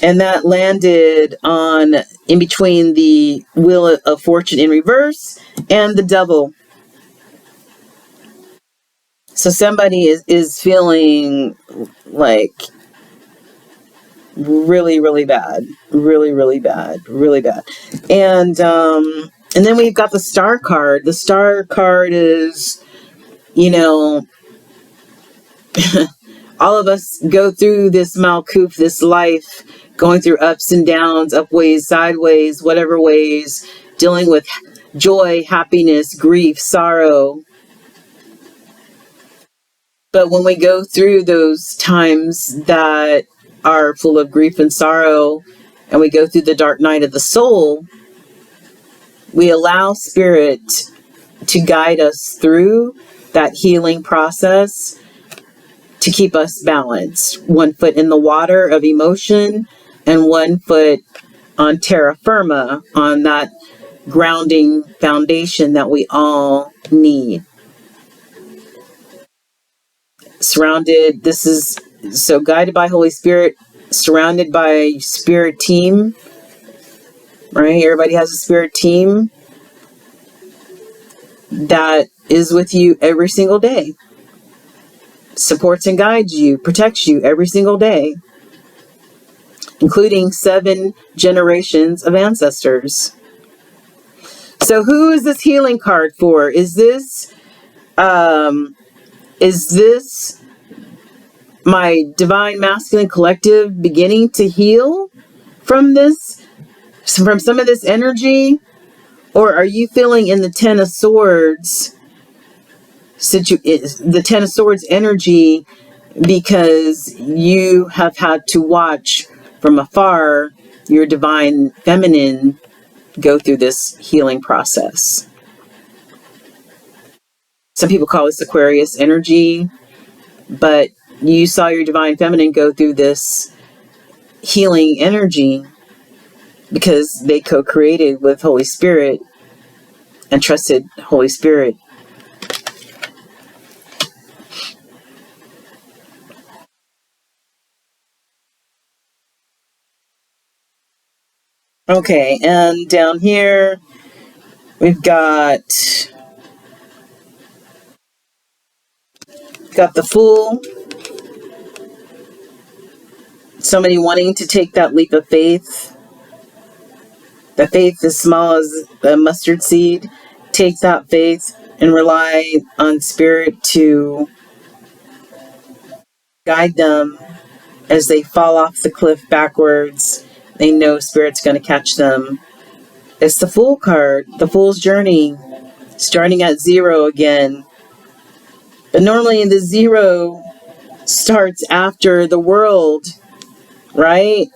And that landed on in between the Wheel of Fortune in reverse and the Devil. So somebody is feeling like really, really bad. Really, really bad. Really bad. And then we've got the Star card. The Star card is, you know, all of us go through this Malkuth, this life, going through ups and downs, up ways, sideways, whatever ways, dealing with joy, happiness, grief, sorrow. But when we go through those times that are full of grief and sorrow, and we go through the dark night of the soul, we allow Spirit to guide us through that healing process to keep us balanced. 1 foot in the water of emotion and 1 foot on terra firma, on that grounding foundation that we all need. Surrounded, this is so guided by Holy Spirit, surrounded by Spirit team, right? Everybody has a Spirit team that is with you every single day, supports and guides you, protects you every single day, including 7 generations of ancestors. So who is this healing card for? Is this my divine masculine collective beginning to heal from this, from some of this energy? Or are you feeling in the Ten of Swords, the Ten of Swords energy, because you have had to watch from afar your divine feminine go through this healing process? Some people call this Aquarius energy, but you saw your divine feminine go through this healing energy because they co-created with Holy Spirit and trusted Holy Spirit. Okay, and down here we've got the Fool. Somebody wanting to take that leap of faith. The faith as small as a mustard seed. Take that faith and rely on Spirit to guide them as they fall off the cliff backwards. They know Spirit's going to catch them. It's the Fool card, the Fool's journey, starting at 0 again. But normally in the 0, starts after the World, right?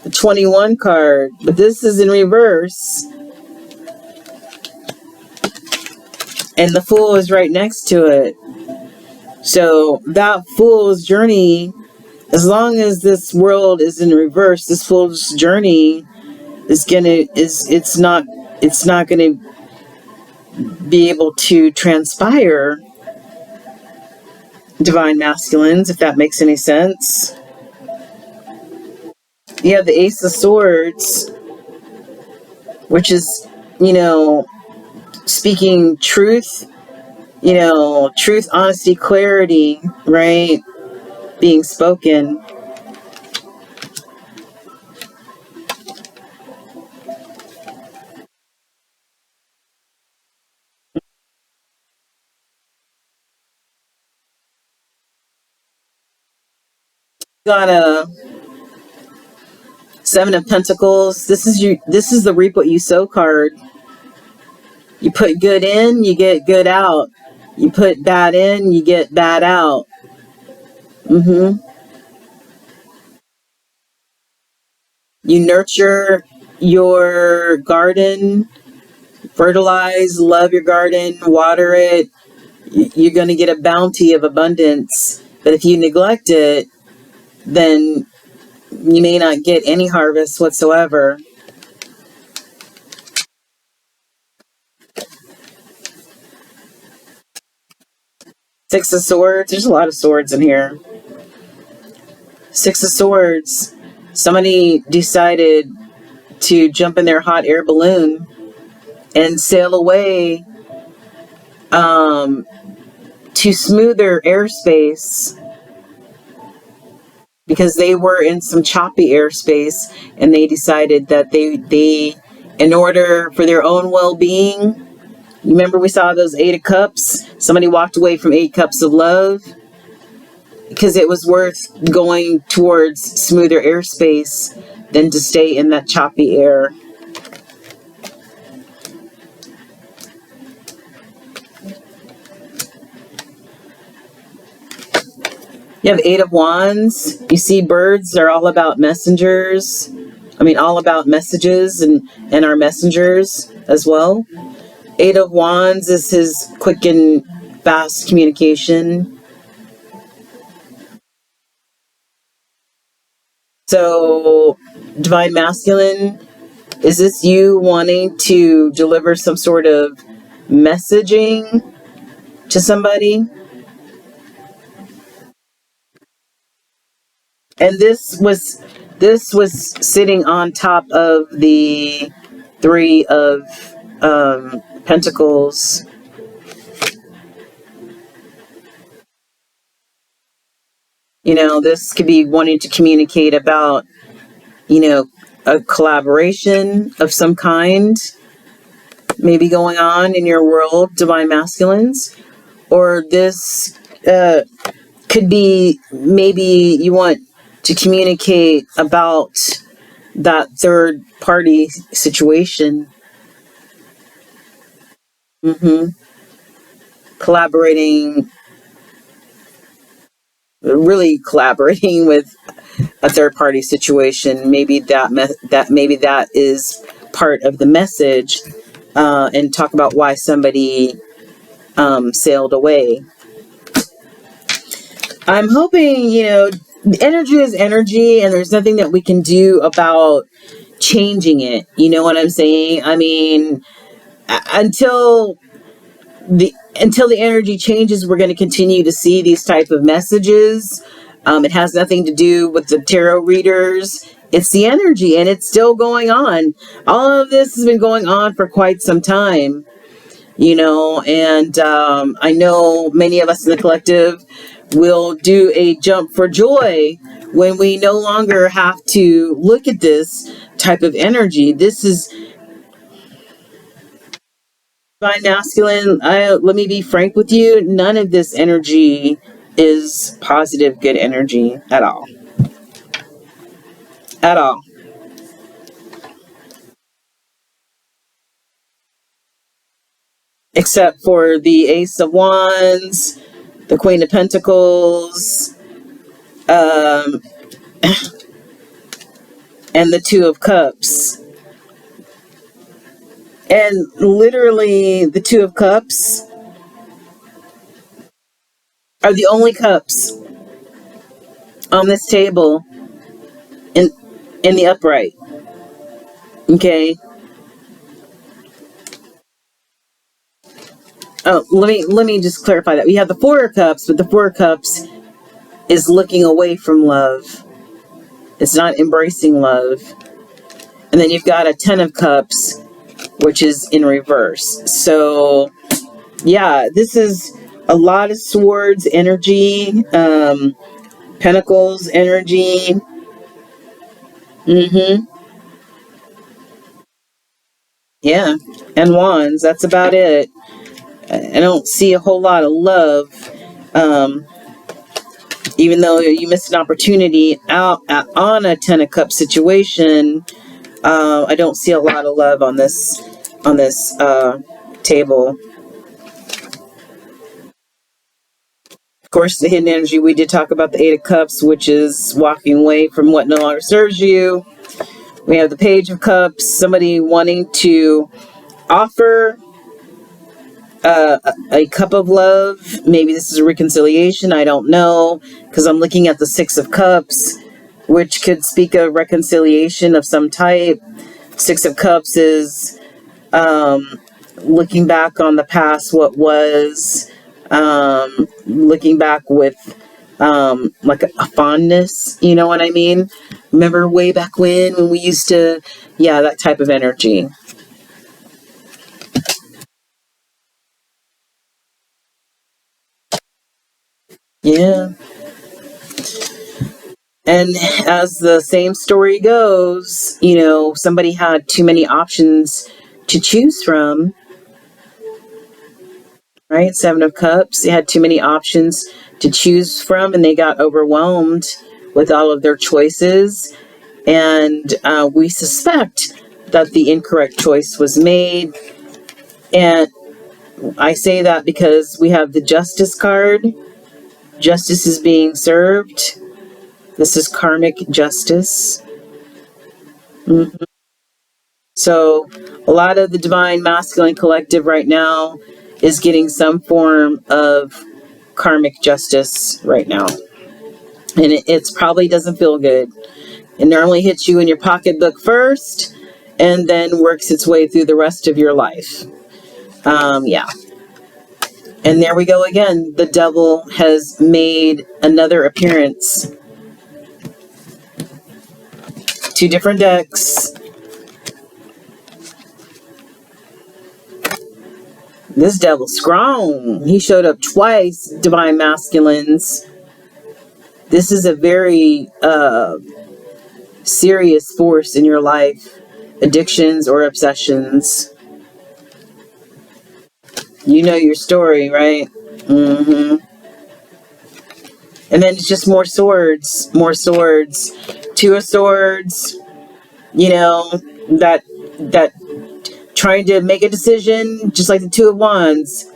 The 21 card, but this is in reverse. And the Fool is right next to it. So that Fool's journey, as long as this world is in reverse, this Fool's journey it's not gonna be able to transpire, divine masculines, if that makes any sense. You have the Ace of Swords, which is, speaking truth, truth, honesty, clarity, right? Being spoken. Got a Seven of Pentacles. This is the Reap What You Sow card. You put good in, you get good out. You put bad in, you get bad out. You nurture your garden, fertilize, love your garden, water it. You're going to get a bounty of abundance. But if you neglect it, then you may not get any harvest whatsoever. Six of Swords. There's a lot of swords in here. Six of Swords. Somebody decided to jump in their hot air balloon and sail away to smoother airspace, because they were in some choppy airspace, and they decided that they in order for their own well-being, you remember we saw those 8 of Cups? Somebody walked away from 8 cups of love because it was worth going towards smoother airspace than to stay in that choppy air. You have 8 of Wands. You see birds are all about messengers. All about messages and our messengers as well. 8 of Wands is his quick and fast communication. So, divine masculine, is this you wanting to deliver some sort of messaging to somebody? And this was sitting on top of the 3 of Pentacles. This could be wanting to communicate about, a collaboration of some kind maybe going on in your world, divine masculines. Or this could be maybe you want to communicate about that third party situation. Collaborating, really collaborating with a third party situation. Maybe that is part of the message, and talk about why somebody sailed away. I'm hoping, energy is energy, and there's nothing that we can do about changing it. You know what I'm saying? Until the energy changes, we're going to continue to see these type of messages. It has nothing to do with the tarot readers. It's the energy, and it's still going on. All of this has been going on for quite some time, and I know many of us in the collective will do a jump for joy when we no longer have to look at this type of energy. This is divine masculine. Let me be frank with you. None of this energy is positive, good energy at all. At all. Except for the Ace of Wands, the Queen of Pentacles, and the Two of Cups. And literally, the Two of Cups are the only cups on this table in the upright. Okay. Oh, let me just clarify that. We have the Four of Cups, but the Four of Cups is looking away from love. It's not embracing love. And then you've got a Ten of Cups, which is in reverse. So, yeah, this is a lot of swords energy, pentacles energy. Yeah, and wands. That's about it. I don't see a whole lot of love. Even though you missed an opportunity on a Ten of Cups situation, I don't see a lot of love on this table. Of course, the hidden energy, we did talk about the Eight of Cups, which is walking away from what no longer serves you. We have the Page of Cups, somebody wanting to offer a cup of love. Maybe this is a reconciliation. I don't know, because I'm looking at the Six of Cups, which could speak of reconciliation of some type. Six of Cups is looking back on the past, what was, looking back with like a fondness, you know what I mean? Remember way back when we used to, yeah, that type of energy. Yeah. And as the same story goes, you know, somebody had too many options to choose from, right? Seven of Cups, they had too many options to choose from, and they got overwhelmed with all of their choices. And we suspect that the incorrect choice was made. And I say that because we have the Justice card. Justice is being served. This is karmic justice. So a lot of the Divine Masculine Collective right now is getting some form of karmic justice right now. And it's probably doesn't feel good. It normally hits you in your pocketbook first and then works its way through the rest of your life. Yeah. And there we go again. The devil has made another appearance. Two different decks. This devil's strong. He showed up twice, Divine Masculines. This is a very serious force in your life. Addictions or obsessions. You know your story, right? And then it's just more swords. More swords. Two of Swords. You know, that trying to make a decision, just like the Two of Wands.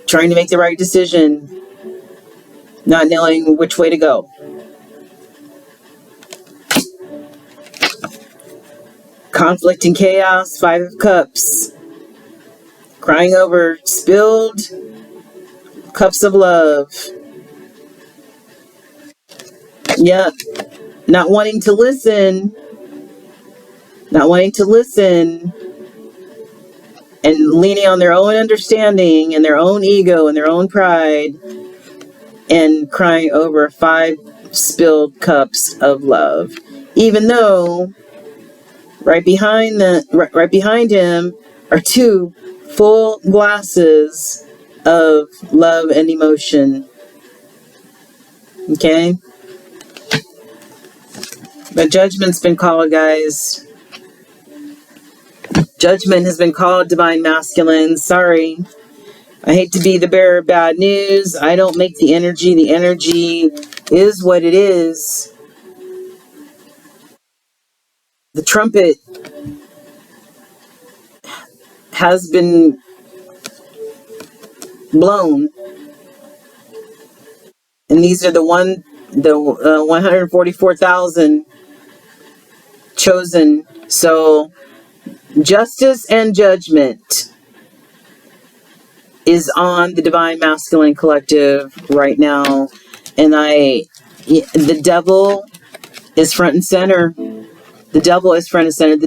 Trying to make the right decision. Not knowing which way to go. Conflict and chaos, Five of Cups. Crying over spilled cups of love. Yeah. Not wanting to listen. Not wanting to listen. And leaning on their own understanding and their own ego and their own pride. And crying over 5 spilled cups of love. Even though right behind him are 2 full glasses of love and emotion. Okay? But judgment's been called, guys. Judgment has been called, Divine Masculine. Sorry. I hate to be the bearer of bad news. I don't make the energy. The energy is what it is. The trumpet has been blown. And these are the 144,000 chosen. So justice and judgment is on the Divine Masculine Collective right now. And the devil is front and center. The devil is front and center. The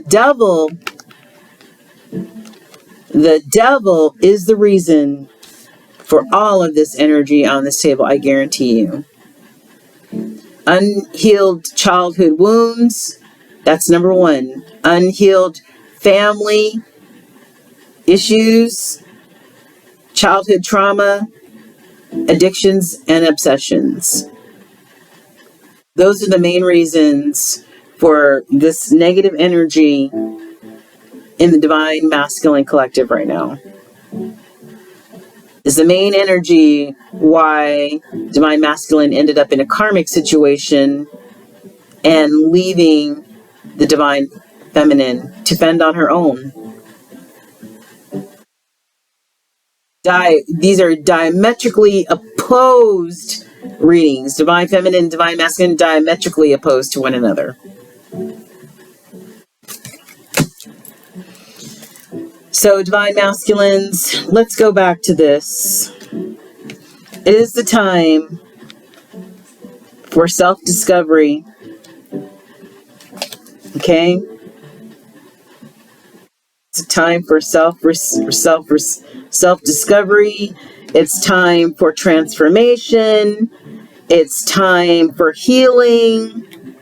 devil is the reason for all of this energy on this table, I guarantee you. Unhealed childhood wounds, that's number one. Unhealed family issues, childhood trauma, addictions, and obsessions. Those are the main reasons for this negative energy in the Divine Masculine Collective right now. Is the main energy why Divine Masculine ended up in a karmic situation and leaving the Divine Feminine to fend on her own. These are diametrically opposed readings. Divine Feminine and Divine Masculine diametrically opposed to one another. So, Divine Masculines, let's go back to this. It is the time for self-discovery. Okay? It's a time for self-discovery. It's time for transformation. It's time for healing.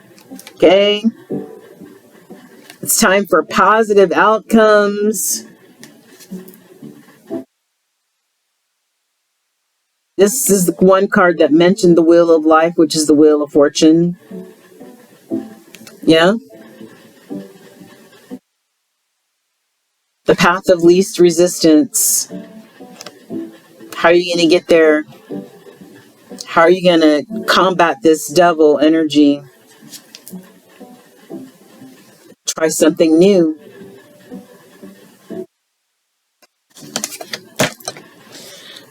Okay? It's time for positive outcomes. This is the one card that mentioned the Wheel of Life, which is the Wheel of Fortune. Yeah? The path of least resistance. How are you going to get there? How are you going to combat this devil energy? Try something new.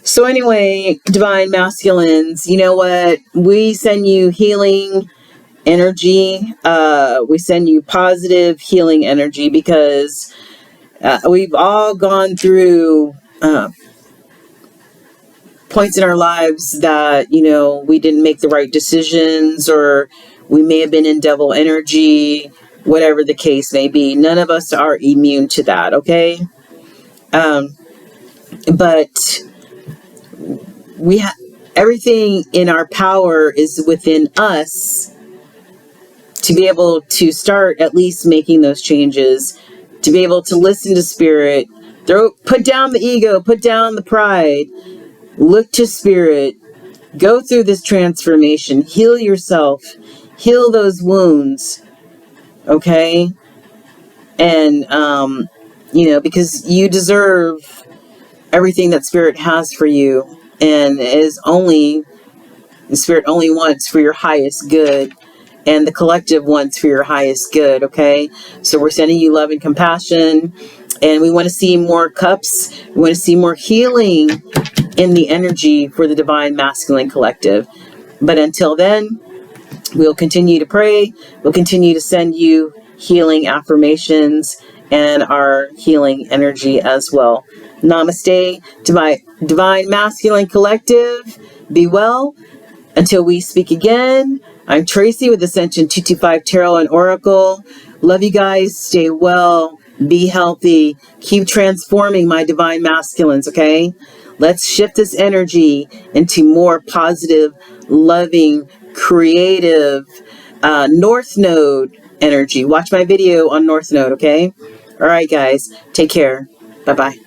So anyway, Divine Masculines, you know what? We send you healing energy. We send you positive healing energy because we've all gone through points in our lives that, you know, we didn't make the right decisions, or we may have been in devil energy, whatever the case may be. None of us are immune to that, okay? But we have everything in our power is within us to be able to start at least making those changes, to be able to listen to spirit, put down the ego, put down the pride, look to spirit, go through this transformation, heal yourself, heal those wounds, okay? And, you know, because you deserve everything that spirit has for you, and the spirit only wants for your highest good, and the collective wants for your highest good, okay? So we're sending you love and compassion, and we want to see more cups. We want to see more healing in the energy for the Divine Masculine Collective. But until then, we'll continue to pray. We'll continue to send you healing affirmations and our healing energy as well. Namaste, Divine Masculine Collective. Be well. Until we speak again, I'm Tracy with Ascension 225 Tarot and Oracle. Love you guys. Stay well. Be healthy. Keep transforming, my Divine Masculines, okay? Let's shift this energy into more positive, loving, creative North Node energy. Watch my video on North Node, okay? All right, guys. Take care. Bye-bye.